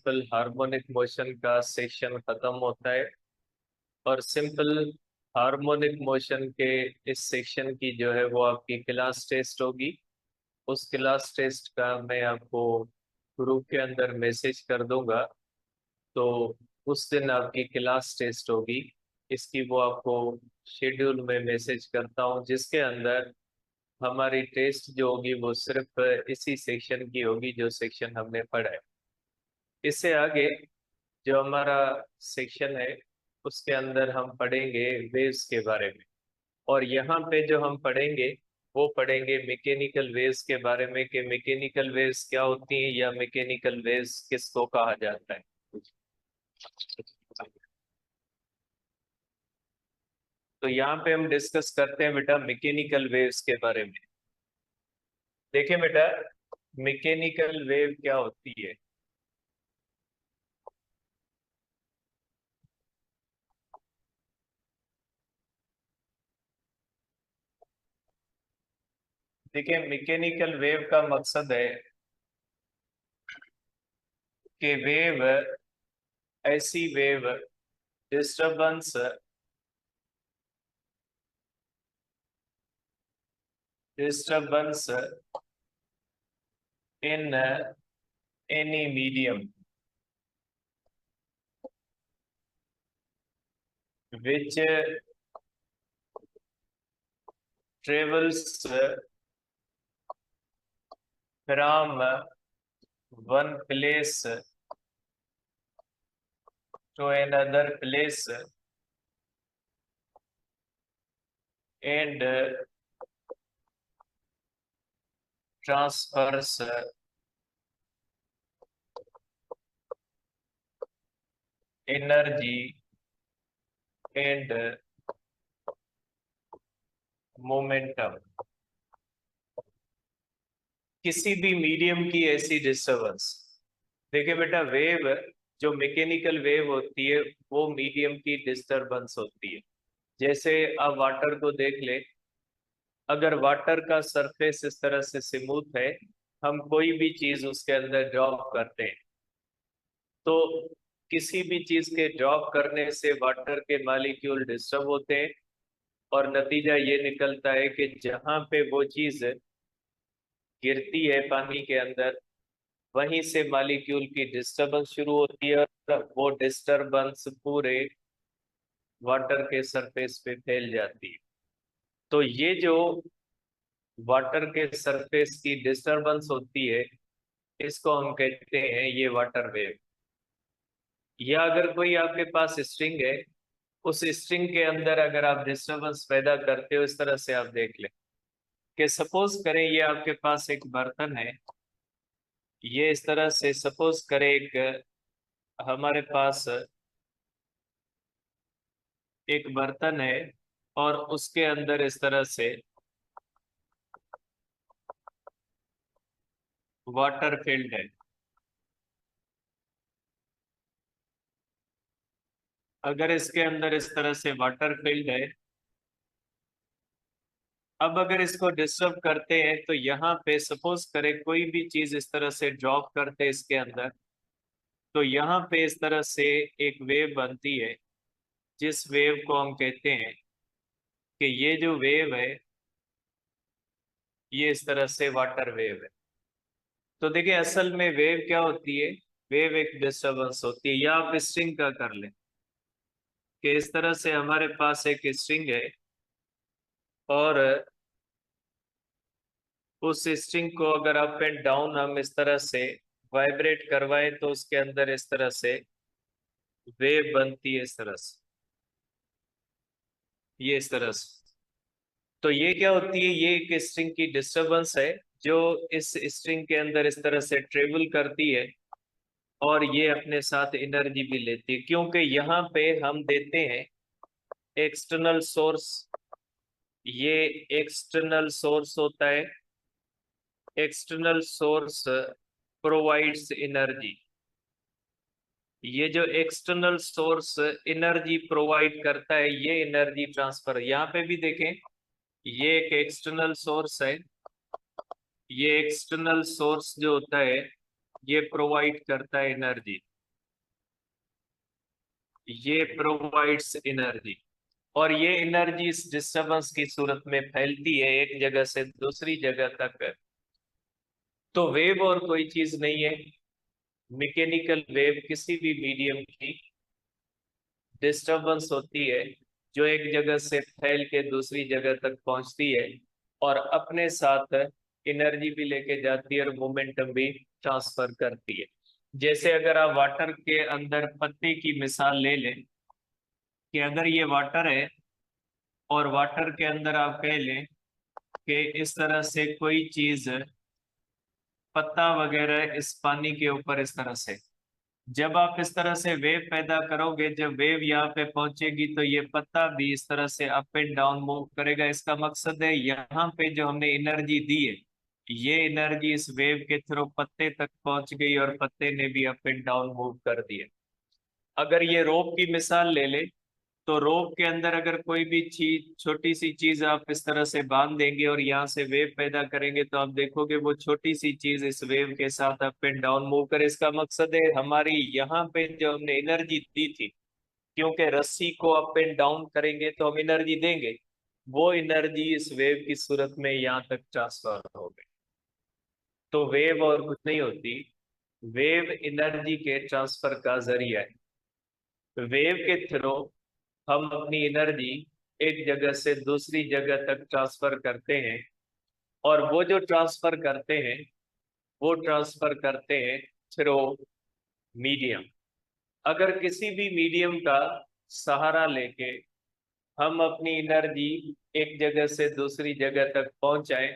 Simple harmonic motion का section खत्म होता है। और सिंपल हार्मोनिक मोशन के इस सेक्शन की जो है वो आपकी क्लास टेस्ट होगी। उस क्लास टेस्ट का मैं आपको ग्रुप के अंदर मैसेज कर दूंगा। तो उस दिन आपकी क्लास टेस्ट होगी, इसकी वो आपको शेड्यूल में मैसेज करता हूँ, जिसके अंदर हमारी टेस्ट जो होगी वो सिर्फ इसी सेक्शन की होगी जो सेक्शन हमने पढ़ा है। इससे आगे जो हमारा सेक्शन है उसके अंदर हम पढ़ेंगे वेव्स के बारे में। और यहाँ पे जो हम पढ़ेंगे वो पढ़ेंगे मैकेनिकल वेव्स के बारे में, कि मैकेनिकल वेव्स क्या होती हैं या मैकेनिकल वेव्स किसको कहा जाता है। तो यहाँ पे हम डिस्कस करते हैं बेटा मैकेनिकल वेव्स के बारे में। देखिए बेटा, मैकेनिकल वेव क्या होती है। देखिए, मैकेनिकल वेव का मकसद है कि वेव ऐसी wave disturbance disturbance in any medium which travels from one place to another place and transfers energy and momentum। किसी भी मीडियम की ऐसी डिस्टरबेंस। देखिए बेटा, वेव जो मैकेनिकल वेव होती है वो मीडियम की डिस्टरबेंस होती है। जैसे आप वाटर को देख ले, अगर वाटर का सरफेस इस तरह से स्मूथ है, हम कोई भी चीज उसके अंदर ड्रॉप करते हैं, तो किसी भी चीज के ड्रॉप करने से वाटर के मॉलिक्यूल डिस्टर्ब होते हैं। और नतीजा ये निकलता है कि जहां पे वो चीज गिरती है पानी के अंदर, वहीं से मॉलिक्यूल की डिस्टरबेंस शुरू होती है और वो डिस्टरबेंस पूरे वाटर के सरफेस पे फैल जाती है। तो ये जो वाटर के सरफेस की डिस्टरबेंस होती है, इसको हम कहते हैं ये वाटर वेव। या अगर कोई आपके पास स्ट्रिंग है, उस स्ट्रिंग के अंदर अगर आप डिस्टरबेंस पैदा करते हो, इस तरह से आप देख लें कि सपोज करें ये आपके पास एक बर्तन है। ये इस तरह से सपोज करें एक हमारे पास एक बर्तन है और उसके अंदर इस तरह से वाटर फील्ड है। अगर इसके अंदर इस तरह से वाटर फील्ड है, अब अगर इसको डिस्टर्ब करते हैं तो यहाँ पे सपोज करें कोई भी चीज इस तरह से ड्रॉप करते हैं इसके अंदर, तो यहाँ पे इस तरह से एक वेव बनती है, जिस वेव को हम कहते हैं कि ये जो वेव है ये इस तरह से वाटर वेव है। तो देखिए, असल में वेव क्या होती है। वेव एक डिस्टरबेंस होती है। या आप स्ट्रिंग का कर लें कि इस तरह से हमारे पास एक स्ट्रिंग है और उस स्ट्रिंग को अगर अप एंड डाउन हम इस तरह से वाइब्रेट करवाएं तो उसके अंदर इस तरह से वेव बनती है, इस तरह से, ये इस तरह से। तो ये क्या होती है, ये एक स्ट्रिंग की डिस्टरबेंस है जो इस स्ट्रिंग के अंदर इस तरह से ट्रेवल करती है और ये अपने साथ एनर्जी भी लेती है, क्योंकि यहाँ पे हम देते हैं एक्सटर्नल सोर्स। ये एक्सटर्नल सोर्स होता है। External source provides energy. ये जो एक्सटर्नल सोर्स एनर्जी प्रोवाइड करता है, ये एनर्जी ट्रांसफर। यहाँ पे भी देखें, ये एक एक्सटर्नल सोर्स है। ये एक्सटर्नल सोर्स जो होता है ये प्रोवाइड करता है एनर्जी। ये प्रोवाइड्स एनर्जी, और ये एनर्जी इस डिस्टरबेंस की सूरत में फैलती है एक जगह से दूसरी जगह तक। तो वेव और कोई चीज नहीं है, मैकेनिकल वेव किसी भी मीडियम की डिस्टरबेंस होती है जो एक जगह से फैल के दूसरी जगह तक पहुंचती है और अपने साथ एनर्जी भी लेके जाती है और मोमेंटम भी ट्रांसफर करती है। जैसे अगर आप वाटर के अंदर पत्ते की मिसाल ले लें, कि अगर ये वाटर है और वाटर के अंदर आप कह लें कि इस तरह से कोई चीज, पत्ता वगैरह इस पानी के ऊपर इस तरह से, जब आप इस तरह से वेव पैदा करोगे, जब वेव यहाँ पे पहुंचेगी तो ये पत्ता भी इस तरह से अप एंड डाउन मूव करेगा। इसका मकसद है यहाँ पे जो हमने एनर्जी दी है, ये एनर्जी इस वेव के थ्रू पत्ते तक पहुंच गई और पत्ते ने भी अप एंड डाउन मूव कर दिया। अगर ये रोप की मिसाल ले ले, तो रोप के अंदर अगर कोई भी चीज, छोटी सी चीज आप इस तरह से बांध देंगे और यहाँ से वेव पैदा करेंगे, तो आप देखोगे वो छोटी सी चीज इस वेव के साथ अप एंड डाउन मूव करे। इसका मकसद है हमारी यहाँ पे जो हमने एनर्जी दी थी, क्योंकि रस्सी को अप एंड डाउन करेंगे तो हम एनर्जी देंगे, वो एनर्जी इस वेव की सूरत में यहाँ तक ट्रांसफर हो गई। तो वेव और कुछ नहीं होती, वेव एनर्जी के ट्रांसफर का जरिया है। वेव के थ्रू हम अपनी एनर्जी एक जगह से दूसरी जगह तक ट्रांसफर करते हैं, और वो जो ट्रांसफर करते हैं वो ट्रांसफर करते हैं थ्रू मीडियम। अगर किसी भी मीडियम का सहारा लेके हम अपनी एनर्जी एक जगह से दूसरी जगह तक पहुंचाएं,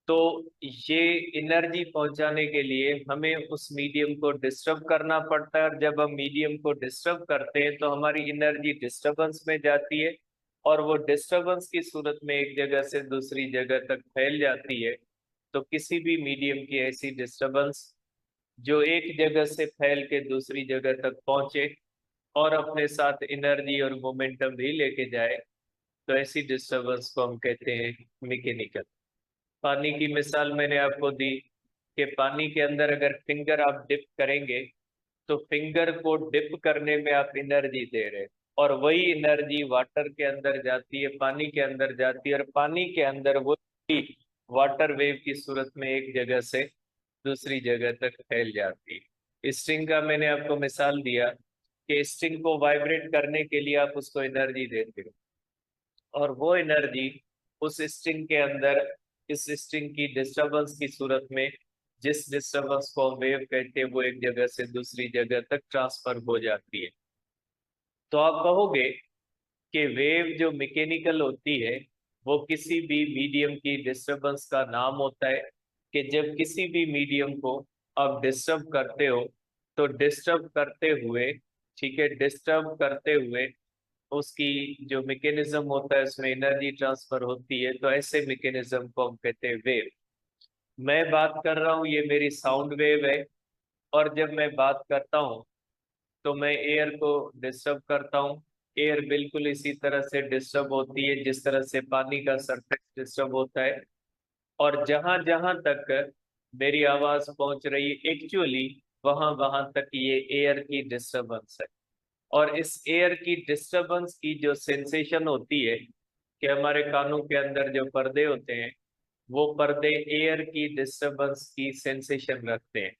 तो ये एनर्जी पहुंचाने के लिए हमें उस मीडियम को डिस्टर्ब करना पड़ता है, और जब हम मीडियम को डिस्टर्ब करते हैं तो हमारी एनर्जी डिस्टर्बेंस में जाती है, और वो डिस्टर्बेंस की सूरत में एक जगह से दूसरी जगह तक फैल जाती है। तो किसी भी मीडियम की ऐसी डिस्टर्बेंस जो एक जगह से फैल के दूसरी जगह तक पहुंचे और अपने साथ एनर्जी और मोमेंटम भी लेके जाए, तो ऐसी डिस्टर्बेंस को हम कहते हैं मैकेनिकल। पानी की मिसाल मैंने आपको दी कि पानी के अंदर अगर फिंगर आप डिप करेंगे, तो फिंगर को डिप करने में आप एनर्जी दे रहे हैं, और वही एनर्जी वाटर के अंदर जाती है, पानी के अंदर जाती है, और पानी के अंदर वही वाटर वेव की सूरत में एक जगह से दूसरी जगह तक फैल जाती है। स्ट्रिंग का मैंने आपको मिसाल दिया कि स्ट्रिंग को वाइब्रेट करने के लिए आप उसको एनर्जी देते हो, और वो एनर्जी उस स्ट्रिंग के अंदर इस स्ट्रिंग की डिस्टरबेंस की सूरत में, जिस डिस्टरबेंस को हम वेव कहते हैं, वो एक जगह से दूसरी जगह तक ट्रांसफर हो जाती है। तो आप कहोगे कि वेव जो मैकेनिकल होती है वो किसी भी मीडियम की डिस्टरबेंस का नाम होता है, कि जब किसी भी मीडियम को आप डिस्टर्ब करते हो, तो डिस्टर्ब करते हुए, ठीक है, डिस्टर्ब करते हुए उसकी जो मैकेनिज्म होता है उसमें एनर्जी ट्रांसफर होती है, तो ऐसे मैकेनिज्म को हम कहते हैं वेव। मैं बात कर रहा हूँ, ये मेरी साउंड वेव है, और जब मैं बात करता हूँ तो मैं एयर को डिस्टर्ब करता हूँ। एयर बिल्कुल इसी तरह से डिस्टर्ब होती है जिस तरह से पानी का सरफेस डिस्टर्ब होता है, और जहां जहां तक मेरी आवाज पहुंच रही है एक्चुअली वहां वहां तक ये एयर की डिस्टरबेंस है। और इस एयर की डिस्टरबेंस की जो सेंसेशन होती है, कि हमारे कानों के अंदर जो पर्दे होते हैं, वो पर्दे एयर की डिस्टरबेंस की सेंसेशन रखते हैं,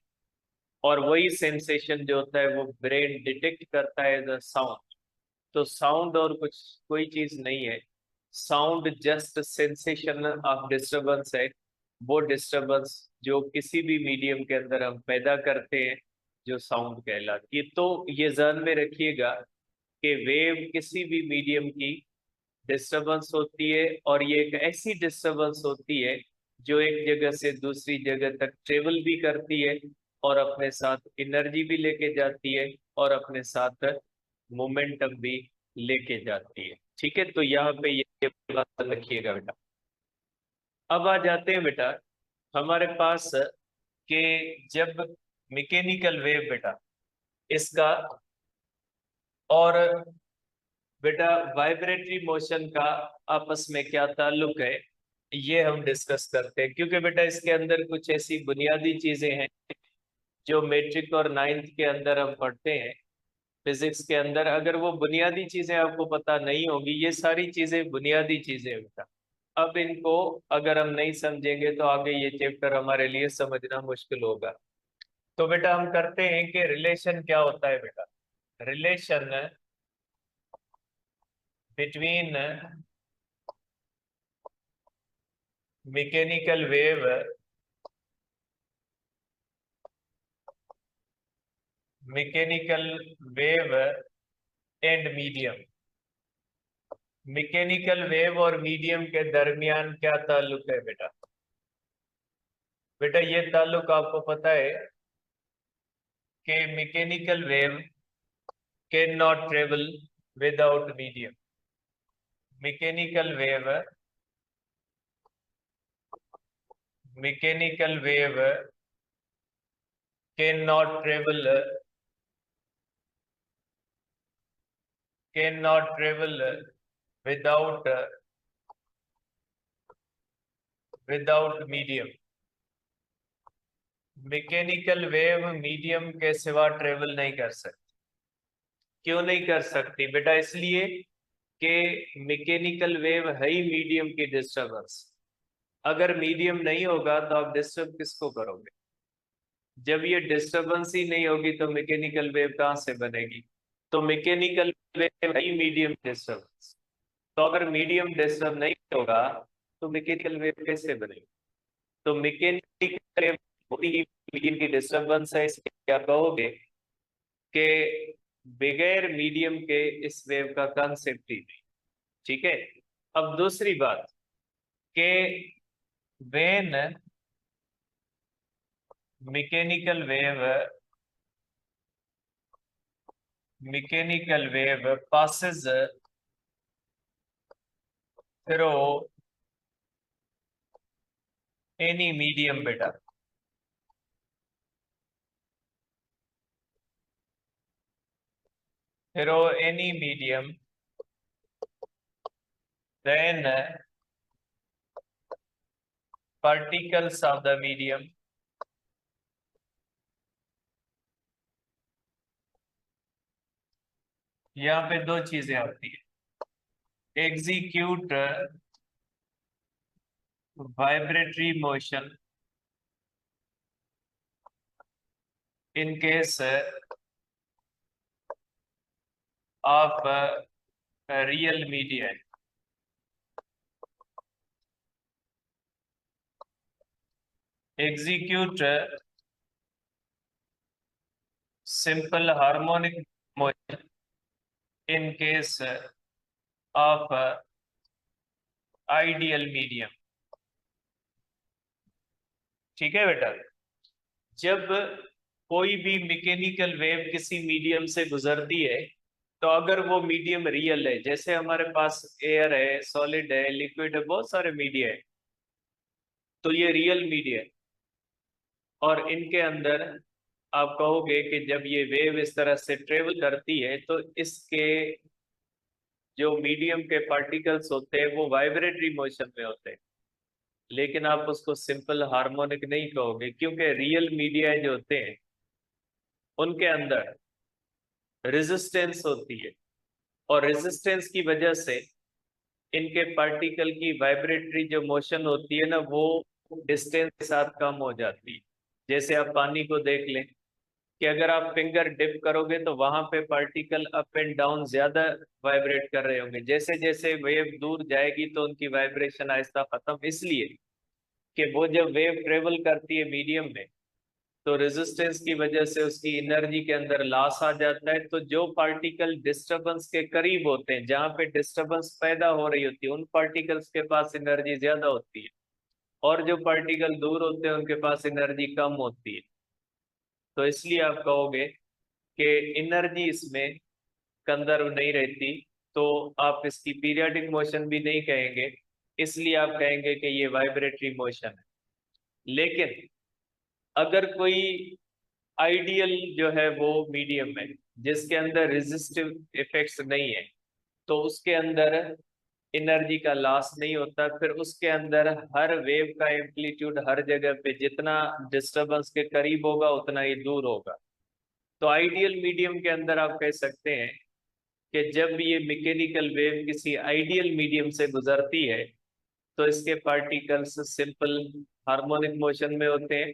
और वही सेंसेशन जो होता है वो ब्रेन डिटेक्ट करता है एज साउंड। तो साउंड और कुछ कोई चीज नहीं है, sound just sensation of disturbance है। वो डिस्टरबेंस जो किसी भी मीडियम के अंदर हम पैदा करते हैं, जो साउंड कहलाती है। तो ये ध्यान में रखिएगा कि वेव किसी भी मीडियम की डिस्टरबेंस होती है, और ये एक ऐसी डिस्टरबेंस होती है जो एक जगह से दूसरी जगह तक ट्रेवल भी करती है, और अपने साथ एनर्जी भी लेके जाती है, और अपने साथ मोमेंटम भी लेके जाती है। ठीक है, तो यहाँ पे ये बात रखिएगा बेटा। अब आ जाते हैं बेटा हमारे पास कि जब मैकेनिकल वेव बेटा इसका, और बेटा वाइब्रेटरी मोशन का आपस में क्या ताल्लुक है, ये हम डिस्कस करते हैं, क्योंकि बेटा इसके अंदर कुछ ऐसी बुनियादी चीजें हैं जो मैट्रिक और नाइन्थ के अंदर हम पढ़ते हैं, फिजिक्स के अंदर, अगर वो बुनियादी चीजें आपको पता नहीं होगी, ये सारी चीजें बुनियादी चीजें बेटा, अब इनको अगर हम नहीं समझेंगे तो आगे ये चैप्टर हमारे लिए समझना मुश्किल होगा। तो बेटा हम करते हैं कि रिलेशन क्या होता है बेटा। Relation between mechanical wave mechanical wave and medium. Mechanical wave और मीडियम के दरमियान क्या ताल्लुक है बेटा? बेटा ये ताल्लुक आपको पता है कि mechanical wave can not travel without medium. Mechanical wave mechanical wave can not travel without medium. Mechanical wave medium के सिवा ट्रेवल नहीं कर सकती। क्यों नहीं कर सकती बेटा? इसलिए कि मैकेनिकल वेव है ही मीडियम की डिस्टरबेंस। अगर मीडियम नहीं होगा तो आप डिस्टर्ब किसको करोगे? जब ये डिस्टरबेंस ही नहीं होगी तो मैकेनिकल वेव कहाँ से बनेगी? तो मैकेनिकल वेव है ही मीडियम डिस्टरबेंस। तो अगर मीडियम डिस्टर्ब नहीं होगा तो मैकेनिकल वेव कैसे बनेगी? तो मैकेनिकल वेव होती ही मीडियम की डिस्टरबेंस है, इसलिए क्या कहोगे कि बगैर मीडियम के इस वेव का कंसेप्ट ही नहीं। ठीक है। अब दूसरी बात कि when mechanical wave passes through any medium बेटा, through any medium, then particles of the medium यहाँ पे दो चीजें आती है। Execute vibratory motion in case of real medium. Execute simple harmonic motion in case of ideal medium. ठीक है बेटा। जब कोई भी मैकेनिकल वेव किसी मीडियम से गुजरती है तो अगर वो मीडियम रियल है, जैसे हमारे पास एयर है, सॉलिड है, लिक्विड है, बहुत सारे मीडिया है, तो ये रियल मीडिया है। और इनके अंदर आप कहोगे कि जब ये वेव इस तरह से ट्रेवल करती है तो इसके जो मीडियम के पार्टिकल्स होते हैं वो वाइब्रेटरी मोशन में होते हैं। लेकिन आप उसको सिंपल हार्मोनिक नहीं कहोगे, क्योंकि रियल मीडिया जो होते हैं उनके अंदर रेजिस्टेंस होती है, और रेजिस्टेंस की वजह से इनके पार्टिकल की वाइब्रेटरी जो मोशन होती है ना, वो डिस्टेंस के साथ कम हो जाती है। जैसे आप पानी को देख लें कि अगर आप फिंगर डिप करोगे तो वहां पे पार्टिकल अप एंड डाउन ज्यादा वाइब्रेट कर रहे होंगे। जैसे जैसे वेव दूर जाएगी तो उनकी वाइब्रेशन आहिस्ता खत्म, इसलिए कि वो जब वेव ट्रेवल करती है मीडियम में तो रेजिस्टेंस की वजह से उसकी एनर्जी के अंदर लॉस आ जाता है। तो जो पार्टिकल डिस्टरबेंस के करीब होते हैं, जहां पे डिस्टरबेंस पैदा हो रही होती है, उन पार्टिकल्स के पास एनर्जी ज्यादा होती है, और जो पार्टिकल दूर होते हैं उनके पास एनर्जी कम होती है। तो इसलिए आप कहोगे कि एनर्जी इसमें कंजर्व नहीं रहती, तो आप इसकी पीरियोडिक मोशन भी नहीं कहेंगे, इसलिए आप कहेंगे कि ये वाइब्रेटरी मोशन है। लेकिन अगर कोई आइडियल जो है वो मीडियम है जिसके अंदर रेजिस्टिव इफेक्ट्स नहीं है, तो उसके अंदर एनर्जी का लॉस नहीं होता। फिर उसके अंदर हर वेव का एम्पलीट्यूड हर जगह पे जितना डिस्टरबेंस के करीब होगा उतना ही दूर होगा। तो आइडियल मीडियम के अंदर आप कह सकते हैं कि जब ये मैकेनिकल वेव किसी आइडियल मीडियम से गुजरती है तो इसके पार्टिकल्स सिंपल हार्मोनिक मोशन में होते हैं,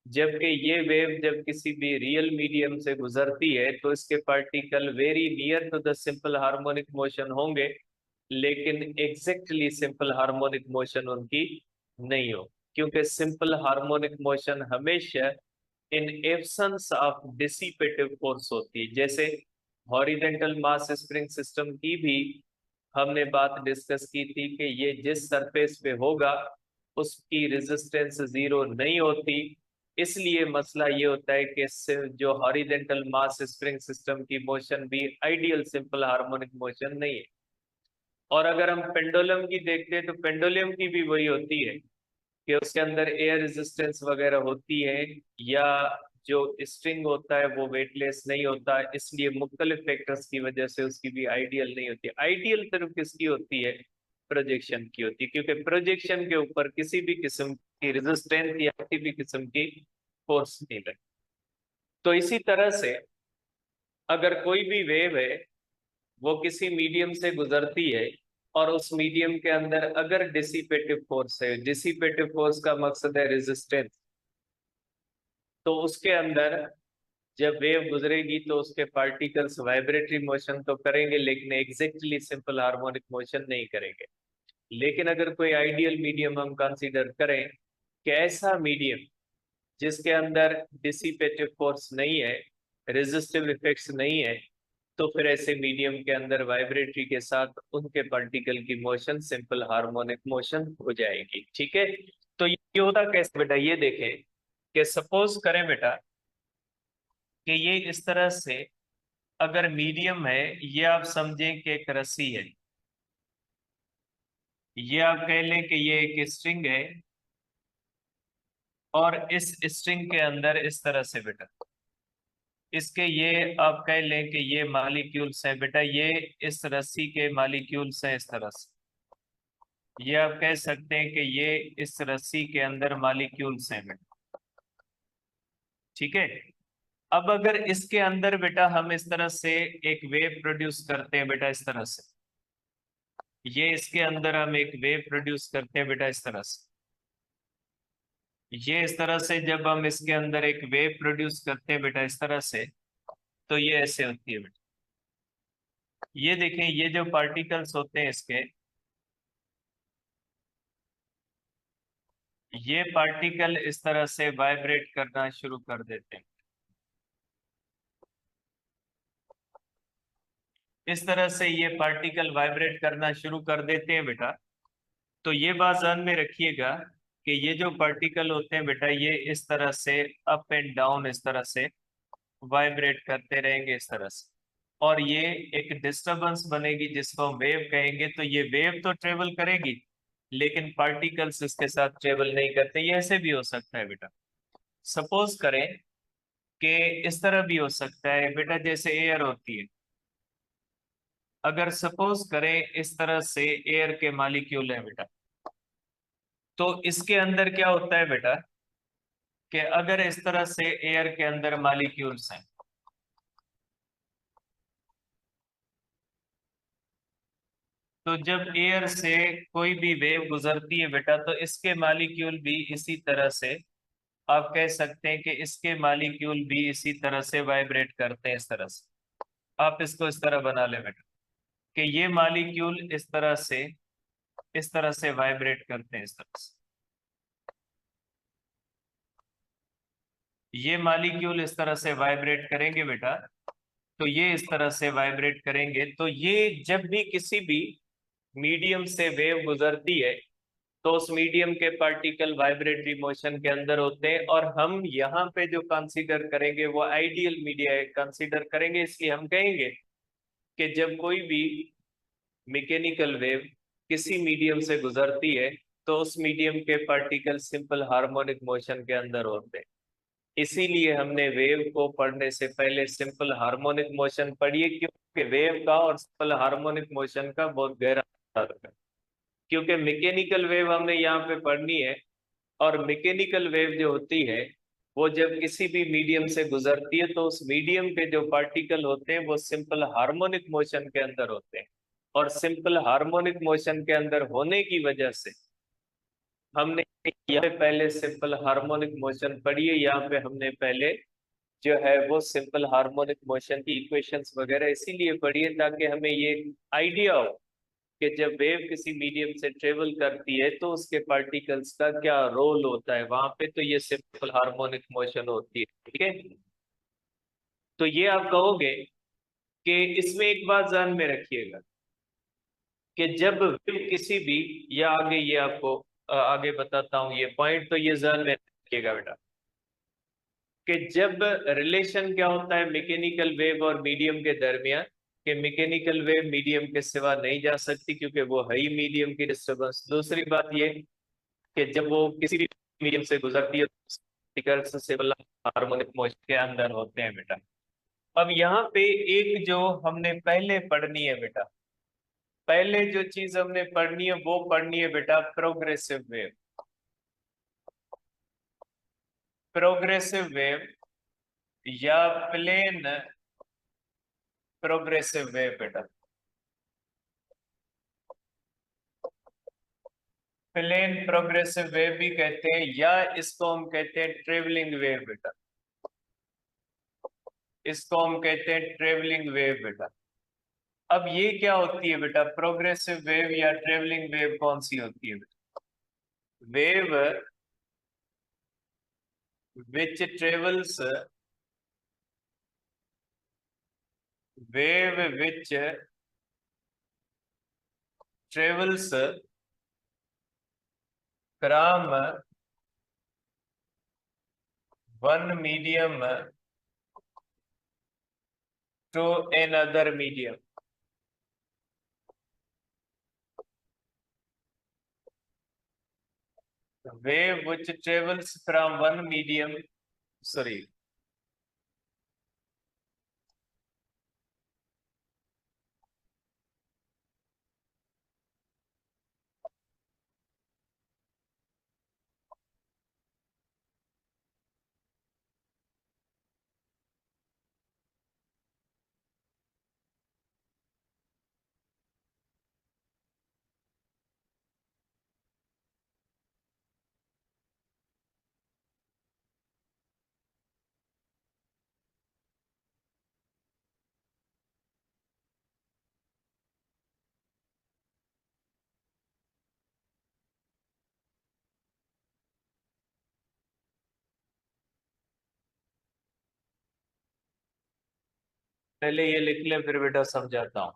जबकि ये वेव जब किसी भी रियल मीडियम से गुजरती है तो इसके particle very near to the simple harmonic motion होंगे, लेकिन एग्जैक्टली सिंपल हार्मोनिक मोशन उनकी नहीं हो, क्योंकि सिंपल हार्मोनिक मोशन हमेशा in absence of dissipative force होती है। जैसे हॉरिजेंटल मास स्प्रिंग सिस्टम की भी हमने बात डिस्कस की थी कि ये जिस सरफेस पे होगा उसकी रेजिस्टेंस जीरो नहीं होती, इसलिए मसला ये होता है कि जो हॉरिजेंटल मास स्प्रिंग सिस्टम की मोशन भी आइडियल सिंपल हार्मोनिक मोशन नहीं है। और अगर हम पेंडुलम की देखते हैं तो पेंडुलम की भी वही होती है कि उसके अंदर एयर रेजिस्टेंस वगैरह होती है, या जो स्ट्रिंग होता है वो वेटलेस नहीं होता, इसलिए मुख्तलिफ फैक्टर्स की वजह से उसकी भी आइडियल नहीं होती। आइडियल सिर्फ किसकी होती है? प्रोजेक्शन की होती है, क्योंकि प्रोजेक्शन के ऊपर किसी भी किस्म की रेजिस्टेंस या किसी भी किस्म की फोर्स नहीं लगती। तो इसी तरह से अगर कोई भी वेव है वो किसी मीडियम से गुजरती है और उस मीडियम के अंदर अगर डिसिपेटिव फोर्स है, डिसिपेटिव फोर्स का मकसद है रेजिस्टेंस, तो उसके अंदर जब वेव गुजरेगी तो उसके पार्टिकल्स वाइब्रेटरी मोशन तो करेंगे लेकिन एग्जैक्टली सिंपल हार्मोनिक मोशन नहीं करेंगे। लेकिन अगर कोई आइडियल मीडियम हम कंसीडर करें कि ऐसा मीडियम जिसके अंदर डिसिपेटिव फोर्स नहीं है, रेजिस्टिव इफेक्ट्स नहीं है, तो फिर ऐसे मीडियम के अंदर वाइब्रेटरी के साथ उनके पार्टिकल की मोशन सिंपल हार्मोनिक मोशन हो जाएगी। ठीक है, तो ये होता कैसे बेटा, ये देखें कि सपोज करें बेटा कि ये इस तरह से अगर मीडियम है, ये आप समझें कि एक रस्सी है, ये आप कह लें कि ये एक स्ट्रिंग है, और इस स्ट्रिंग के अंदर इस तरह से बेटा इसके ये आप कह लें कि ये मालिक्यूल्स हैं बेटा, ये इस रस्सी के मालिक्यूल्स हैं इस तरह से, ये आप कह सकते हैं कि ये इस रस्सी के अंदर मालिक्यूल्स हैं बेटा। ठीक है, अब अगर इसके अंदर बेटा हम इस तरह से एक वेव प्रोड्यूस करते हैं बेटा, इस तरह से, ये इसके अंदर हम एक वेव प्रोड्यूस करते हैं बेटा इस तरह से, ये इस तरह से जब हम इसके अंदर एक वेव प्रोड्यूस करते हैं बेटा इस तरह से, तो ये ऐसे होती है बेटा। ये देखें, ये जो पार्टिकल्स होते हैं इसके, ये पार्टिकल इस तरह से वाइब्रेट करना शुरू कर देते हैं, इस तरह से ये पार्टिकल वाइब्रेट करना शुरू कर देते हैं बेटा। तो ये बात ध्यान में रखिएगा कि ये जो पार्टिकल होते हैं बेटा, ये इस तरह से अप एंड डाउन इस तरह से वाइब्रेट करते रहेंगे इस तरह से, और ये एक डिस्टरबेंस बनेगी जिसको हम वेव कहेंगे। तो ये वेव तो ट्रेवल करेगी लेकिन पार्टिकल्स इसके साथ ट्रेवल नहीं करते। ये ऐसे भी हो सकता है बेटा, सपोज करें कि इस तरह भी हो सकता है बेटा, जैसे एयर होती है, अगर सपोज करें इस तरह से एयर के मालिक्यूल है बेटा, तो इसके अंदर क्या होता है बेटा कि अगर इस तरह से एयर के अंदर मालिक्यूल्स हैं, तो जब एयर से कोई भी वेव गुजरती है बेटा, तो इसके मालिक्यूल भी इसी तरह से, आप कह सकते हैं कि इसके मालिक्यूल भी इसी तरह से वाइब्रेट करते हैं इस तरह से। आप इसको इस तरह बना ले बेटा कि ये मालिक्यूल इस तरह से वाइब्रेट करते हैं इस तरह से, ये मालिक्यूल इस तरह से वाइब्रेट करेंगे बेटा, तो ये इस तरह से वाइब्रेट करेंगे। तो ये जब भी किसी भी मीडियम से वेव गुजरती है तो उस मीडियम के पार्टिकल वाइब्रेटरी मोशन के अंदर होते हैं, और हम यहाँ पे जो कंसीडर करेंगे वो आइडियल मीडिया कंसीडर करेंगे। इसलिए हम कहेंगे कि जब कोई भी मैकेनिकल वेव किसी मीडियम से गुजरती है तो उस मीडियम के पार्टिकल सिंपल हार्मोनिक मोशन के अंदर होते हैं। इसीलिए हमने वेव को पढ़ने से पहले सिंपल हार्मोनिक मोशन पढ़िए, क्योंकि वेव का और सिंपल हार्मोनिक मोशन का बहुत गहरा ताल्लुक है। क्योंकि मैकेनिकल वेव हमने यहाँ पे पढ़नी है, और मैकेनिकल वेव जो होती है वो जब किसी भी मीडियम से गुजरती है तो उस मीडियम के जो पार्टिकल होते हैं वो सिंपल हार्मोनिक मोशन के अंदर होते हैं, और सिंपल हार्मोनिक मोशन के अंदर होने की वजह से हमने यहाँ पे पहले सिंपल हार्मोनिक मोशन पढ़ी है। यहाँ पे हमने पहले जो है वो सिंपल हार्मोनिक मोशन की इक्वेशंस वगैरह इसीलिए पढ़ी है ताकि हमें ये आइडिया हो कि जब वेव किसी मीडियम से ट्रेवल करती है तो उसके पार्टिकल्स का क्या रोल होता है वहां पे, तो ये सिंपल हार्मोनिक मोशन होती है। ठीक है, तो ये आप कहोगे कि इसमें एक बात ध्यान में रखिएगा कि जब वेव किसी भी, या आगे ये आपको आगे बताता हूँ ये पॉइंट, तो ये ध्यान में रखिएगा बेटा कि जब रिलेशन क्या होता है मैकेनिकल वेव और मीडियम के दरमियान, कि मैकेनिकल वेव मीडियम के सिवा नहीं जा सकती क्योंकि वो है ही मीडियम की डिस्टर्बेंस। दूसरी बात ये कि जब वो किसी भी मीडियम से गुजरती है तो से हार्मोनिक मोशन के अंदर होते हैं बेटा। अब यहाँ पे एक जो हमने पहले पढ़नी है बेटा, पहले जो चीज हमने पढ़नी है वो पढ़नी है बेटा प्रोग्रेसिव वेव। प्रोग्रेसिव वेव या प्लेन प्रोग्रेसिव वेव बेटा, प्लेन प्रोग्रेसिव वेव भी कहते हैं या इसको हम कहते हैं ट्रेवलिंग वेव बेटा, इसको हम कहते हैं ट्रेवलिंग वेव बेटा। अब ये क्या होती है बेटा, प्रोग्रेसिव वेव या ट्रेवलिंग वेव कौन सी होती है बेटा? Wave which travels, wave which travels from one medium to another medium। wave which travels from one medium, sorry, पहले ये लिख ले फिर बेटा समझाता हूं।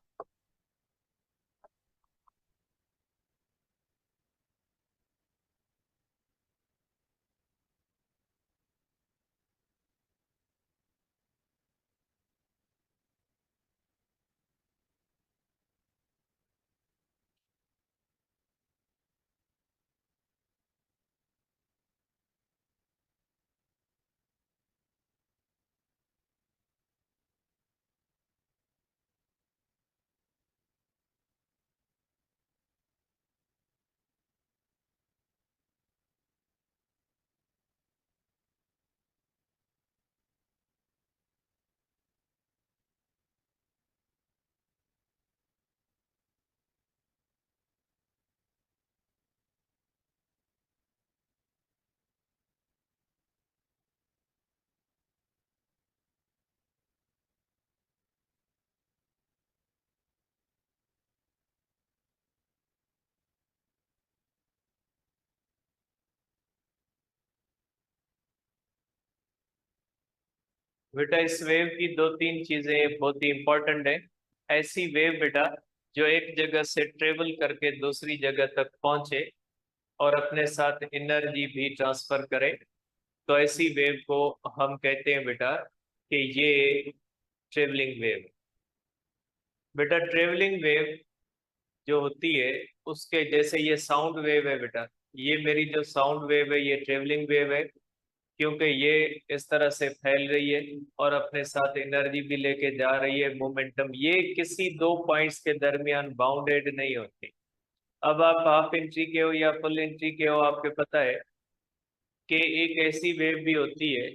बेटा इस वेव की दो तीन चीजें बहुत ही इंपॉर्टेंट है। ऐसी वेव बेटा जो एक जगह से ट्रेवल करके दूसरी जगह तक पहुंचे और अपने साथ एनर्जी भी ट्रांसफर करे, तो ऐसी वेव को हम कहते हैं बेटा कि ये ट्रेवलिंग वेव। बेटा ट्रेवलिंग वेव जो होती है उसके जैसे ये साउंड वेव है बेटा, ये मेरी जो साउंड वेव है ये ट्रेवलिंग वेव है क्योंकि ये इस तरह से फैल रही है और अपने साथ एनर्जी भी लेके जा रही है, मोमेंटम। ये किसी दो पॉइंट्स के दरमियान बाउंडेड नहीं होती। अब आप हाफ इंची के हो या फुल इंची के हो, आपको पता है कि एक ऐसी वेव भी होती है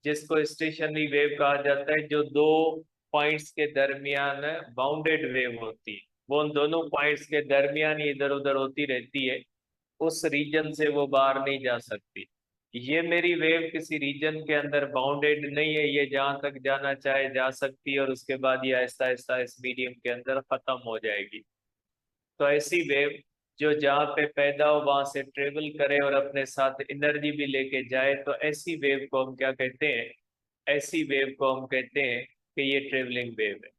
जिसको स्टेशनरी वेव कहा जाता है, जो दो पॉइंट्स के दरमियान बाउंडेड वेव होती है। वो उन दोनों पॉइंट्स के दरमियान इधर उधर होती रहती है, उस रीजन से वो बाहर नहीं जा सकती। ये मेरी वेव किसी रीजन के अंदर बाउंडेड नहीं है, ये जहां तक जाना चाहे जा सकती है और उसके बाद ये आहिस्ता आहिस्ता इस मीडियम के अंदर खत्म हो जाएगी। तो ऐसी वेव जो जहाँ पे पैदा हो वहां से ट्रेवल करे और अपने साथ एनर्जी भी लेके जाए, तो ऐसी वेव को हम क्या कहते हैं? ऐसी वेव को हम कहते हैं कि ये ट्रेवलिंग वेव है।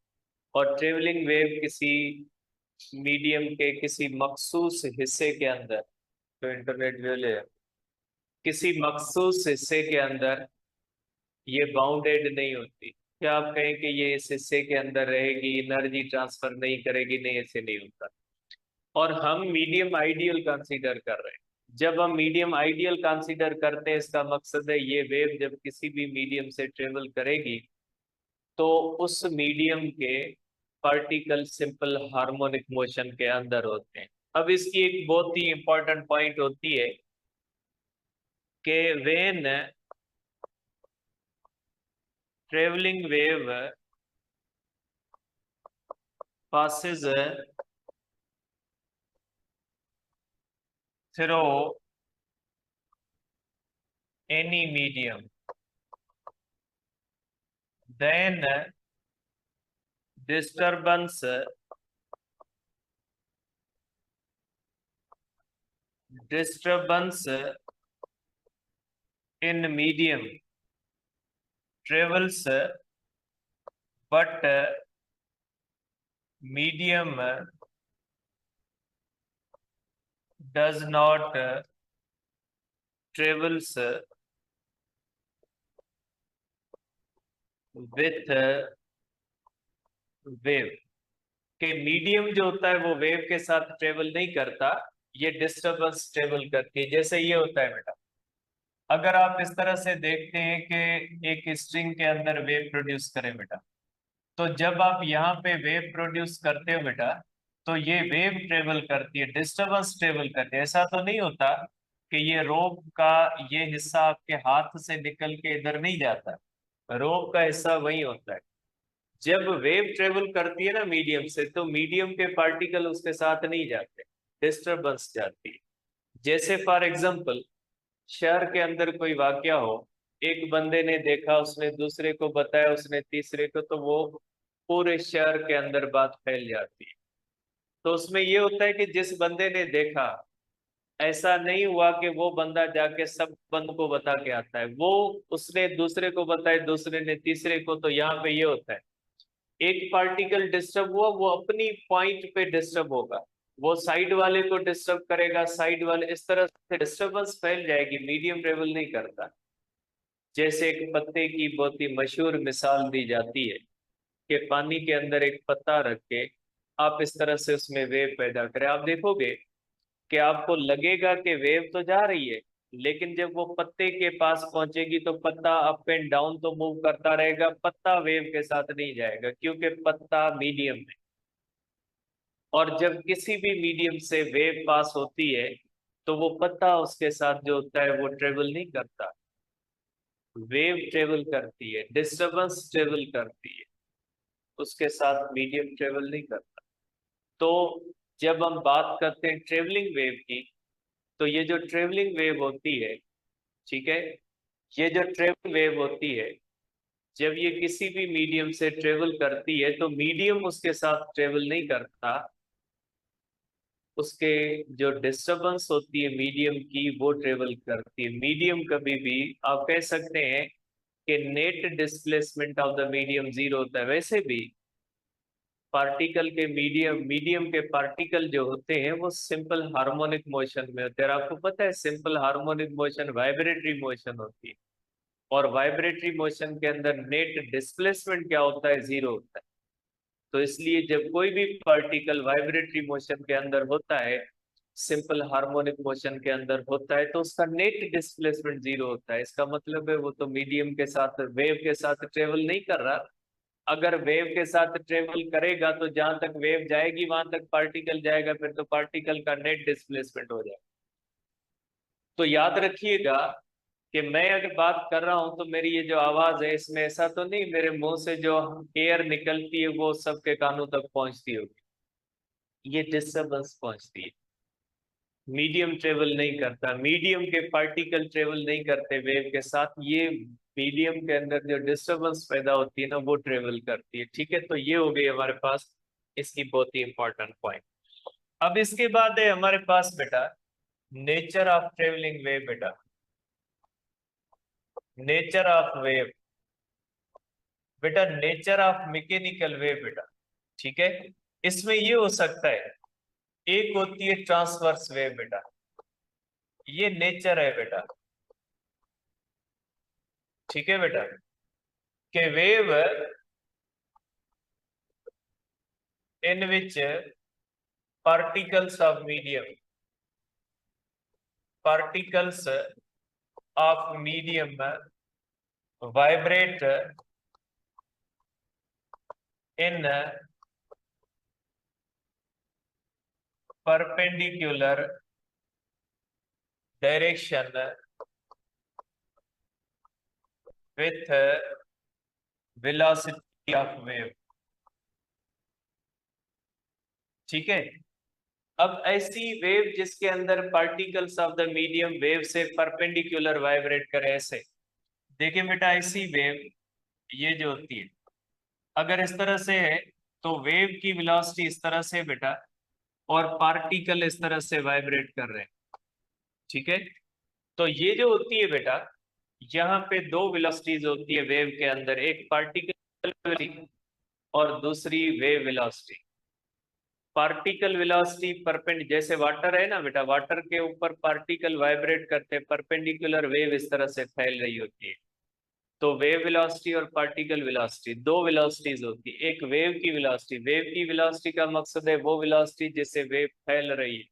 और ट्रेवलिंग वेव किसी मीडियम के किसी मखसूस हिस्से के अंदर, तो इंटरनेट वेव ले, किसी मखसूस हिस्से के अंदर ये बाउंडेड नहीं होती। क्या आप कहें कि ये इस हिस्से के अंदर रहेगी, एनर्जी ट्रांसफर नहीं करेगी? नहीं, ऐसे नहीं होता। और हम मीडियम आइडियल कंसीडर कर रहे हैं। जब हम मीडियम आइडियल कंसीडर करते हैं, इसका मकसद है ये वेव जब किसी भी मीडियम से ट्रेवल करेगी तो उस मीडियम के पार्टिकल सिंपल हार्मोनिक मोशन के अंदर होते हैं। अब इसकी एक बहुत ही इंपॉर्टेंट पॉइंट होती है कि when travelling wave passes through any medium, then disturbance in medium travels, but medium does not travels with wave. के मीडियम जो होता है वो वेव के साथ ट्रेवल नहीं करता, ये डिस्टरबेंस ट्रेवल करती है। जैसे ये होता है बेटा, अगर आप इस तरह से देखते हैं कि एक स्ट्रिंग के अंदर वेव प्रोड्यूस करें बेटा, तो जब आप यहाँ पे वेव प्रोड्यूस करते हो बेटा, तो ये वेव ट्रेवल करती है, डिस्टरबेंस ट्रेवल करती है। ऐसा तो नहीं होता कि ये रोप का ये हिस्सा आपके हाथ से निकल के इधर नहीं जाता, रोप का हिस्सा वही होता है। जब वेव ट्रेवल करती है ना मीडियम से, तो मीडियम के पार्टिकल उसके साथ नहीं जाते, डिस्टरबेंस जाती है। जैसे फॉर एग्जांपल, शहर के अंदर कोई वाकया हो, एक बंदे ने देखा, उसने दूसरे को बताया, उसने तीसरे को, तो वो पूरे शहर के अंदर बात फैल जाती है। तो उसमें ये होता है कि जिस बंदे ने देखा, ऐसा नहीं हुआ कि वो बंदा जाके सब बंद को बता के आता है, वो उसने दूसरे को बताया, दूसरे ने तीसरे को। तो यहाँ पे ये होता है, एक पार्टिकल डिस्टर्ब हुआ, वो अपनी पॉइंट पे डिस्टर्ब होगा, वो साइड वाले को डिस्टर्ब करेगा, साइड वाले, इस तरह से डिस्टर्बेंस फैल जाएगी, मीडियम ट्रेवल नहीं करता। जैसे एक पत्ते की बहुत ही मशहूर मिसाल दी जाती है कि पानी के अंदर एक पत्ता रख के आप इस तरह से उसमें वेव पैदा करें, आप देखोगे कि आपको लगेगा कि वेव तो जा रही है, लेकिन जब वो पत्ते के पास पहुंचेगी तो पत्ता अप एंड डाउन तो मूव करता रहेगा, पत्ता वेव के साथ नहीं जाएगा, क्योंकि पत्ता मीडियम है। और जब किसी भी मीडियम से वेव पास होती है, तो वो पत्ता उसके साथ जो होता है वो ट्रेवल नहीं करता, वेव ट्रेवल करती है, डिस्टरबेंस ट्रेवल करती है, उसके साथ मीडियम ट्रेवल नहीं करता। तो जब हम बात करते हैं ट्रेवलिंग वेव की, तो ये जो ट्रेवलिंग वेव होती है, ठीक है, ये जो ट्रेवलिंग वेव होती है, जब ये किसी भी मीडियम से ट्रेवल करती है, तो मीडियम उसके साथ ट्रेवल नहीं करता, उसके जो डिस्टरबेंस होती है मीडियम की वो ट्रेवल करती है। मीडियम कभी भी, आप कह सकते हैं कि net displacement of the medium zero होता है। वैसे भी पार्टिकल के मीडियम मीडियम के पार्टिकल जो होते हैं वो सिंपल हार्मोनिक मोशन में होते हैं। और आपको पता है simple harmonic motion vibratory motion होती है, और वाइब्रेटरी मोशन के अंदर नेट डिस्प्लेसमेंट क्या होता है? जीरो होता है। तो इसलिए जब कोई भी पार्टिकल वाइब्रेटरी मोशन के अंदर होता है, सिंपल हार्मोनिक मोशन के अंदर होता है, तो उसका नेट डिस्प्लेसमेंट जीरो होता है। इसका मतलब है वो तो मीडियम के साथ, वेव के साथ ट्रेवल नहीं कर रहा। अगर वेव के साथ ट्रेवल करेगा तो जहां तक वेव जाएगी वहां तक पार्टिकल जाएगा, फिर तो पार्टिकल का नेट डिस्प्लेसमेंट हो जाएगा। तो याद रखिएगा कि मैं अगर बात कर रहा हूं तो मेरी ये जो आवाज है इसमें ऐसा तो नहीं मेरे मुंह से जो एयर निकलती है वो सबके कानों तक पहुंचती होगी, ये डिस्टरबेंस पहुंचती है। मीडियम ट्रेवल नहीं करता, मीडियम के पार्टिकल ट्रेवल नहीं करते वेव के साथ, ये मीडियम के अंदर जो डिस्टरबेंस पैदा होती है ना वो ट्रेवल करती है। ठीक है, तो ये हो गई हमारे पास इसकी बहुत ही इंपॉर्टेंट पॉइंट। अब इसके बाद है हमारे पास बेटा नेचर ऑफ ट्रेवलिंग वेव। बेटा नेचर ऑफ वेव, बेटा नेचर ऑफ मैकेनिकल वेव बेटा। ठीक है, इसमें ये हो सकता है, एक होती है ट्रांसवर्स वेव बेटा, ये नेचर है बेटा। ठीक है बेटा, के wave in which particles of medium, particles of medium vibrate in perpendicular direction with velocity of wave। ठीक है, अब ऐसी वेव जिसके अंदर particles of the medium wave से परपेंडिकुलर वाइब्रेट करे, ऐसे देखिए बेटा ऐसी वेव ये जो होती है अगर इस तरह से है तो वेव की वेलोसिटी इस तरह से बेटा और पार्टिकल इस तरह से वाइब्रेट कर रहे हैं। ठीक है, तो ये जो होती है बेटा यहाँ पे दो वेलोसिटीज होती है वेव के अंदर, एक पार्टिकल और दूसरी वेव वेलोसिटी। पार्टिकल वेलोसिटी परपेंड, जैसे वाटर है ना बेटा, वाटर के ऊपर पार्टिकल वाइब्रेट करते हैं, परपेंडिकुलर वेव इस तरह से फैल रही होती है। तो वेव वेलोसिटी और पार्टिकल वेलोसिटी दो वेलोसिटीज होती है। एक वेव की वेलोसिटी, वेव की वेलोसिटी का मकसद है वो वेलोसिटी जिससे वेव फैल रही है,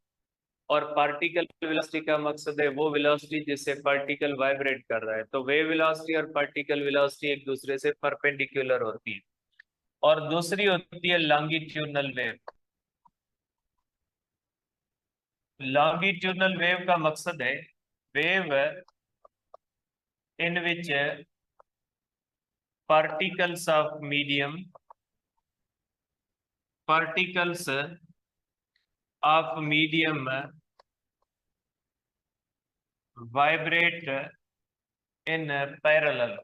और पार्टिकल वेलोसिटी का मकसद है वो वेलोसिटी जिससे पार्टिकल वाइब्रेट कर रहा है। तो वेव वेलोसिटी और पार्टिकल वेलोसिटी एक दूसरे से परपेंडिकुलर होती है। और दूसरी होती है लॉन्गिट्यूडनल वेव। लॉन्गिट्यूडनल वेव का मकसद है wave in which particles of medium, particles of medium vibrate in parallel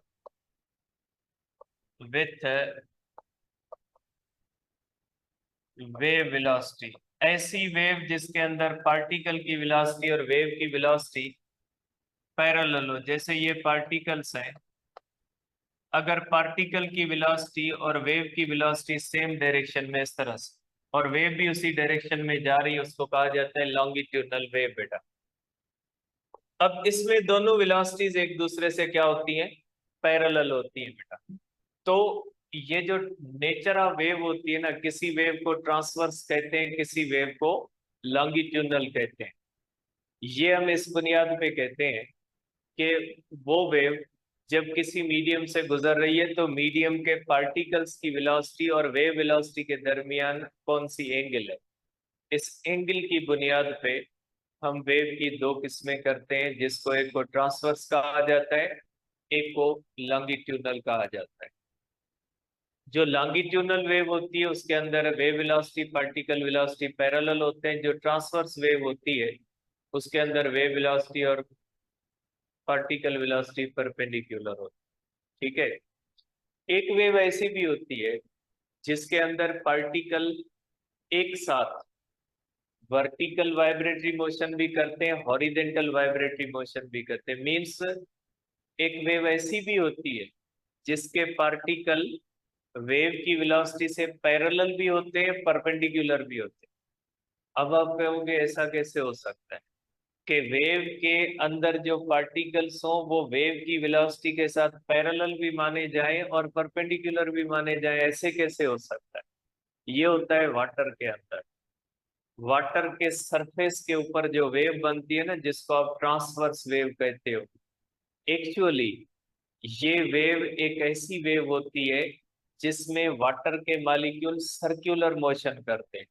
with wave velocity. ऐसी वेव जिसके अंदर पार्टिकल की वेलोसिटी और वेव की वेलोसिटी पैरेलल हो, जैसे ये पार्टिकल्स हैं, अगर पार्टिकल की वेलोसिटी और वेव की वेलोसिटी सेम डायरेक्शन में इस तरह से और वेव भी उसी डायरेक्शन में जा रही है, उसको कहा जाता है लॉन्गिट्यूडनल वेव बेटा। अब इसमें दोनों वेलोसिटीज एक दूसरे से क्या होती हैं, पैरेलल होती हैं बेटा। तो ये जो नेचर ऑफ वेव होती है ना, किसी वेव को ट्रांसवर्स कहते हैं, किसी वेव को लॉन्गिट्यूडनल कहते हैं। ये हम इस बुनियाद पे कहते हैं कि वो वेव जब किसी मीडियम से गुजर रही है तो मीडियम के पार्टिकल्स की वेलोसिटी और वेव वेलोसिटी के दरमियान कौन सी एंगल है, इस एंगल की बुनियाद पे हम वेव की दो किस्में करते हैं, जिसको एक को ट्रांसवर्स कहा जाता है, एक को लॉन्गिट्यूडनल कहा जाता है। जो लॉन्गिट्यूडनल वेव होती है उसके अंदर wave velocity particle velocity parallel होते हैं। जो ट्रांसवर्स वेव होती है उसके अंदर वेव वेलोसिटी और पार्टिकल वेलोसिटी परपेंडिकुलर होती है। ठीक है, एक वेव ऐसी भी होती है जिसके अंदर पार्टिकल एक साथ वर्टिकल वाइब्रेटरी मोशन भी करते हैं, हॉरिजेंटल वाइब्रेटरी मोशन भी करते हैं। मींस एक वेव ऐसी भी होती है जिसके पार्टिकल वेव की वेलोसिटी से पैरेलल भी होते हैं, परपेंडिकुलर भी होते हैं। अब आप कहोगे ऐसा कैसे हो सकता है कि वेव के अंदर जो पार्टिकल्स हो वो वेव की वेलोसिटी के साथ पैरेलल भी माने जाएं और परपेंडिकुलर भी माने जाएं, ऐसे कैसे हो सकता है? ये होता है वाटर के अंदर। वाटर के सरफेस के ऊपर जो वेव बनती है ना, जिसको आप ट्रांसवर्स वेव कहते हो, एक्चुअली ये वेव एक ऐसी वेव होती है जिसमें वाटर के मॉलिक्यूल सर्कुलर मोशन करते हैं।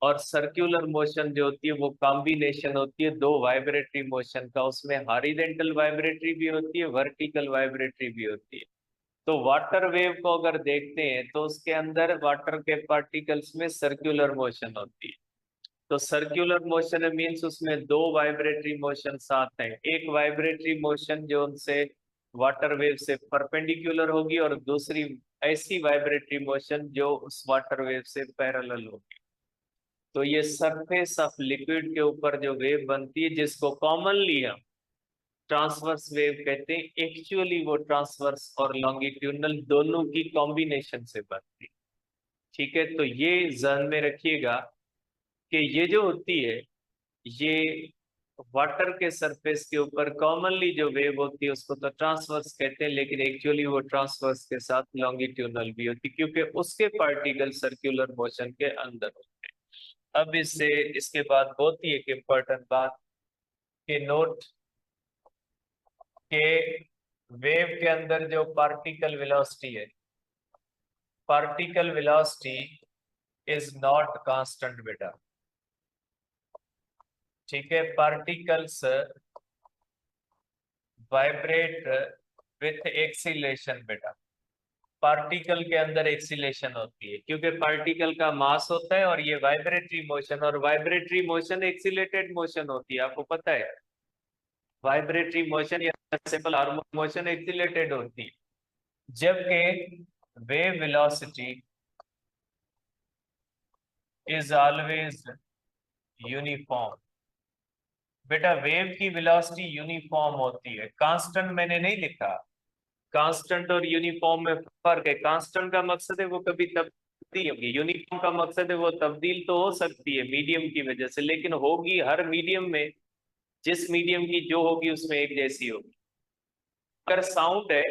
और सर्कुलर मोशन जो होती है वो कॉम्बिनेशन होती है दो वाइब्रेटरी मोशन का, उसमें हॉरिजॉन्टल वाइब्रेटरी भी होती है, वर्टिकल वाइब्रेटरी भी होती है। तो वाटर वेव को अगर देखते हैं तो उसके अंदर वाटर के पार्टिकल्स में सर्कुलर मोशन होती है। तो सर्कुलर मोशन मीन्स उसमें दो वाइब्रेटरी मोशन साथ हैं, एक वाइब्रेटरी मोशन जो उनसे वाटर वेव से परपेंडिकुलर होगी और दूसरी ऐसी वाइब्रेटरी मोशन जो उस वाटर वेव से पैरेलल होगी। तो ये सरफेस ऑफ लिक्विड के ऊपर जो वेव बनती है जिसको कॉमनली हम ट्रांसवर्स वेव कहते हैं, एक्चुअली वो ट्रांसवर्स और लॉन्गिट्यूडनल दोनों की कॉम्बिनेशन से बनती है। ठीक है, तो ये ध्यान में रखिएगा कि ये जो होती है ये वाटर के सरफेस के ऊपर कॉमनली जो वेव होती है उसको तो ट्रांसवर्स कहते हैं, लेकिन एक्चुअली वो ट्रांसवर्स के साथ लॉन्गिट्यूडनल भी होती है क्योंकि उसके पार्टिकल सर्कुलर मोशन के अंदर होते हैं। अब इससे इसके बाद बहुत ही एक इम्पोर्टेंट बात कि नोट के वेव के अंदर जो पार्टिकल वेलोसिटी है, particle velocity is not constant बेटा। ठीक है, पार्टिकल्स वाइब्रेट विथ एक्सीलेशन बेटा। पार्टिकल के अंदर एक्सीलेशन होती है क्योंकि पार्टिकल का मास होता है और ये वाइब्रेटरी मोशन, और वाइब्रेटरी मोशन एक्सीलेटेड मोशन होती है, आपको पता है। वाइब्रेटरी मोशन या सिंपल हार्मोनिक मोशन एक्सीलेटेड होती है, जबकि wave velocity is always uniform. बेटा वेव की वेलोसिटी यूनिफॉर्म होती है, कांस्टेंट मैंने नहीं लिखा। कांस्टेंट और यूनिफॉर्म में फर्क है। कांस्टेंट का मकसद है वो कभी तब्दील होगी, यूनिफॉर्म का मकसद है वो तब्दील तो हो सकती है मीडियम की वजह से, लेकिन होगी हर मीडियम में, जिस मीडियम की जो होगी उसमें एक जैसी होगी। अगर साउंड है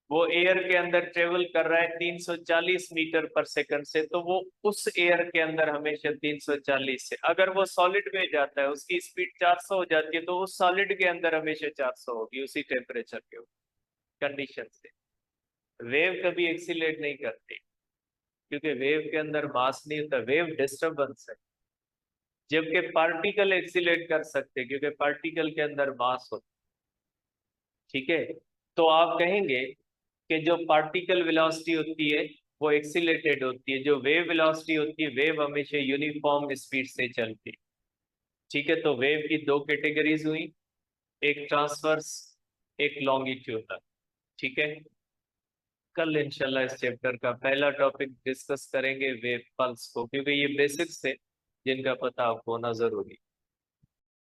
वो एयर के अंदर ट्रेवल कर रहा है 340 मीटर पर सेकंड से, तो वो उस एयर के अंदर हमेशा 340 से, अगर वो सॉलिड में जाता है उसकी स्पीड 400 हो जाती है तो उस सॉलिड के अंदर हमेशा 400 होगी उसी टेम्परेचर के कंडीशन से। वेव कभी एक्सीलेट नहीं करती क्योंकि वेव के अंदर मास नहीं होता, वेव डिस्टरबेंस है, जबकि पार्टिकल एक्सीलेट कर सकते क्योंकि पार्टिकल के अंदर मास होता। ठीक है, तो आप कहेंगे कि जो पार्टिकल वेलोसिटी होती है वो एक्सीलेटेड होती है, जो वेव वेलोसिटी होती है वेव हमेशा यूनिफॉर्म स्पीड से चलती है। ठीक है, तो वेव की दो कैटेगरीज हुई, एक ट्रांसवर्स, एक लॉन्गिट्यूडनल। ठीक है, कल इंशाल्लाह इस चैप्टर का पहला टॉपिक डिस्कस करेंगे वेव पल्स को, क्योंकि ये बेसिक्स है जिनका पता आपको होना जरूरी।